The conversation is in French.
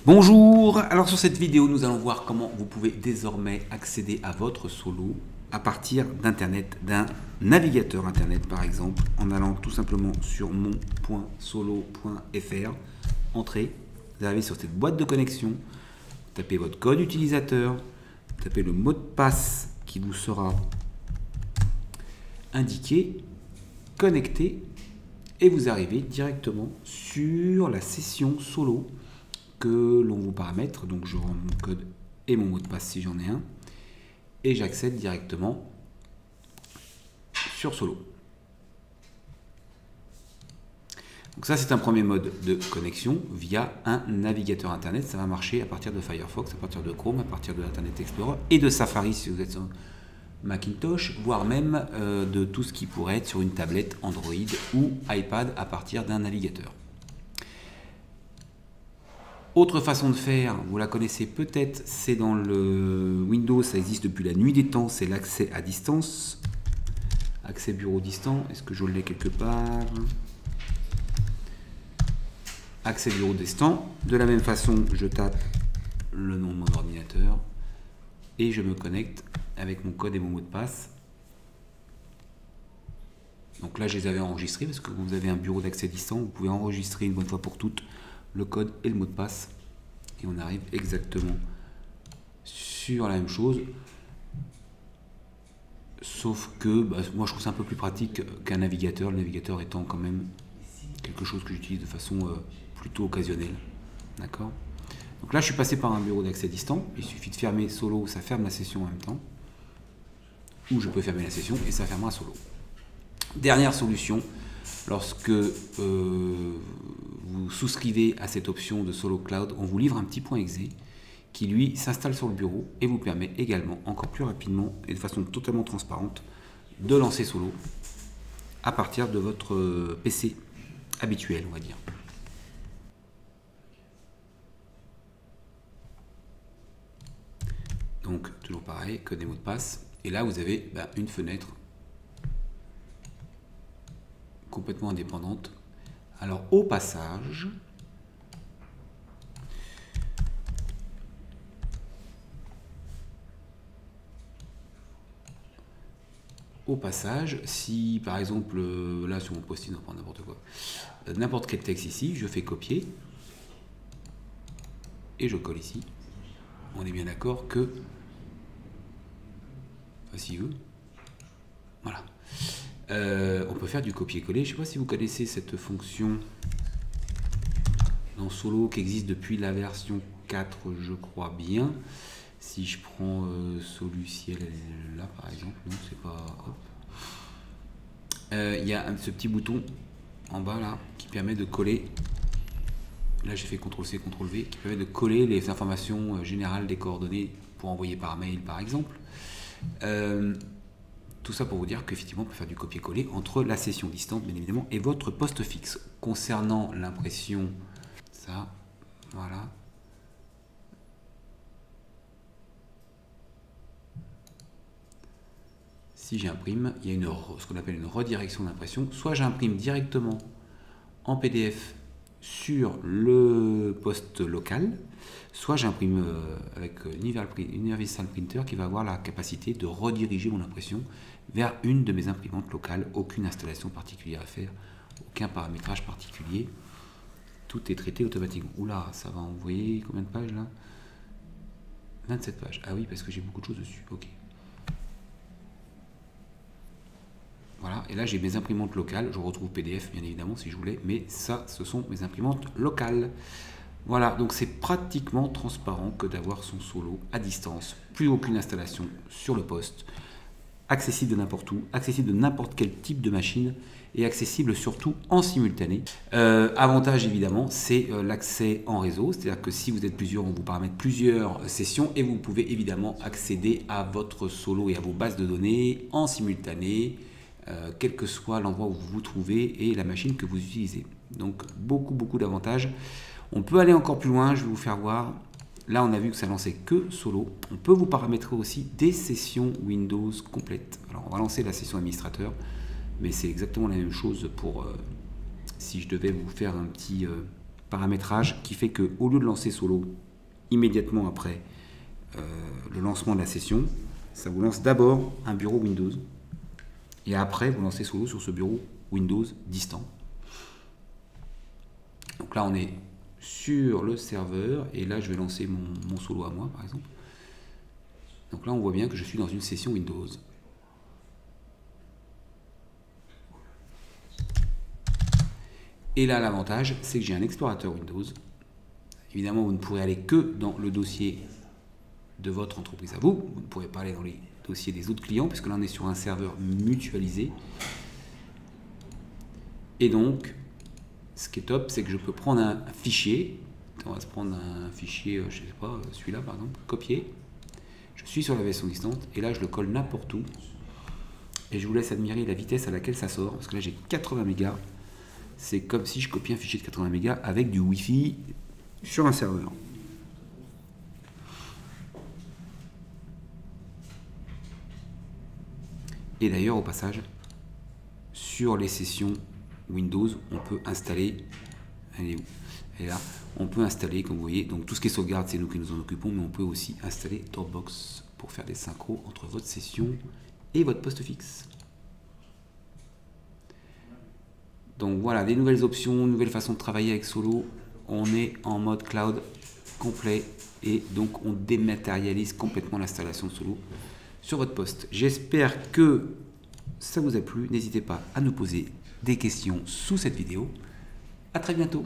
Bonjour, alors sur cette vidéo nous allons voir comment vous pouvez désormais accéder à votre solo à partir d'internet, d'un navigateur internet par exemple, en allant tout simplement sur mon.solo.fr, entrez, vous arrivez sur cette boîte de connexion, tapez votre code utilisateur, tapez le mot de passe qui vous sera indiqué, connecté et vous arrivez directement sur la session solo que l'on vous paramètre. Donc je rends mon code et mon mot de passe si j'en ai un et j'accède directement sur solo. Donc ça c'est un premier mode de connexion via un navigateur internet. Ça va marcher à partir de Firefox, à partir de Chrome, à partir de Internet Explorer et de Safari si vous êtes sur Macintosh, voire même de tout ce qui pourrait être sur une tablette Android ou iPad à partir d'un navigateur. Autre façon de faire, vous la connaissez peut-être, c'est dans le Windows, ça existe depuis la nuit des temps, c'est l'accès à distance. Accès bureau distant, est-ce que je l'ai quelque part? Accès bureau distant. De la même façon, je tape le nom de mon ordinateur et je me connecte avec mon code et mon mot de passe. Donc là, je les avais enregistrés parce que quand vous avez un bureau d'accès distant, vous pouvez enregistrer une bonne fois pour toutes le code et le mot de passe. Et on arrive exactement sur la même chose. Sauf que moi, je trouve ça un peu plus pratique qu'un navigateur. Le navigateur étant quand même quelque chose que j'utilise de façon plutôt occasionnelle. D'accord ? Donc là, je suis passé par un bureau d'accès distant. Il suffit de fermer solo, ça ferme la session en même temps. Ou je peux fermer la session et ça fermera solo. Dernière solution, lorsque vous souscrivez à cette option de Solo Cloud, on vous livre un petit point exe qui lui s'installe sur le bureau et vous permet également, encore plus rapidement et de façon totalement transparente, de lancer Solo à partir de votre PC habituel, on va dire. Donc toujours pareil, code et mot de passe. Et là vous avez une fenêtre complètement indépendante. Alors au passage, si par exemple, là sur mon post-it, on prend n'importe quoi, n'importe quel texte ici, je fais copier et je colle ici. On est bien d'accord que, enfin, s'il veut, voilà. On peut faire du copier-coller. Je ne sais pas si vous connaissez cette fonction dans Solo qui existe depuis la version 4, je crois bien. Si je prends Soluciel là par exemple, non, c'est pas. Il y a ce petit bouton en bas là qui permet de coller. Là j'ai fait CTRL-C, CTRL-V, qui permet de coller les informations générales des coordonnées pour envoyer par mail par exemple. Tout ça pour vous dire qu'effectivement, on peut faire du copier-coller entre la session distante, bien évidemment, et votre poste fixe. Concernant l'impression, ça, voilà. Si j'imprime, il y a ce qu'on appelle une redirection d'impression. Soit j'imprime directement en PDF sur le poste local, soit j'imprime avec Universal Printer qui va avoir la capacité de rediriger mon impression vers une de mes imprimantes locales. Aucune installation particulière à faire, aucun paramétrage particulier. Tout est traité automatiquement. Oula, ça va envoyer combien de pages là? 27 pages. Ah oui, parce que j'ai beaucoup de choses dessus. Ok. Voilà, et là j'ai mes imprimantes locales, je retrouve PDF bien évidemment si je voulais, mais ça ce sont mes imprimantes locales. Voilà, donc c'est pratiquement transparent que d'avoir son solo à distance, plus aucune installation sur le poste, accessible de n'importe où, accessible de n'importe quel type de machine et accessible surtout en simultané. Avantage évidemment, c'est l'accès en réseau, c'est-à-dire que si vous êtes plusieurs, on vous paramètre plusieurs sessions et vous pouvez évidemment accéder à votre solo et à vos bases de données en simultané, quel que soit l'endroit où vous vous trouvez et la machine que vous utilisez. Donc beaucoup d'avantages. On peut aller encore plus loin, je vais vous faire voir. Là on a vu que ça lançait que solo. On peut vous paramétrer aussi des sessions Windows complètes. Alors on va lancer la session administrateur, mais c'est exactement la même chose pour si je devais vous faire un petit paramétrage qui fait que au lieu de lancer Solo immédiatement après le lancement de la session, ça vous lance d'abord un bureau Windows et après vous lancez Solo sur ce bureau Windows distant. Donc là on est sur le serveur et là je vais lancer mon Solo à moi par exemple. Donc là on voit bien que je suis dans une session Windows. Et là l'avantage c'est que j'ai un explorateur Windows. Évidemment vous ne pourrez aller que dans le dossier de votre entreprise à vous. Vous ne pourrez pas aller dans les dossiers des autres clients puisque là on est sur un serveur mutualisé. Et donc ce qui est top c'est que je peux prendre un fichier. On va se prendre un fichier, je sais pas, celui-là par exemple, copier. Je suis sur la version distante et là je le colle n'importe où. Et je vous laisse admirer la vitesse à laquelle ça sort parce que là j'ai 80 mégas. C'est comme si je copiais un fichier de 80 mégas avec du Wi-Fi sur un serveur. Et d'ailleurs, au passage, sur les sessions Windows, on peut installer, elle est où? Elle est là, on peut installer, comme vous voyez, donc tout ce qui est sauvegarde, c'est nous qui nous en occupons, mais on peut aussi installer Dropbox pour faire des synchros entre votre session et votre poste fixe. Donc voilà, des nouvelles options, nouvelles façons de travailler avec Solo. On est en mode cloud complet et donc on dématérialise complètement l'installation de Solo sur votre poste. J'espère que ça vous a plu. N'hésitez pas à nous poser des questions sous cette vidéo. À très bientôt.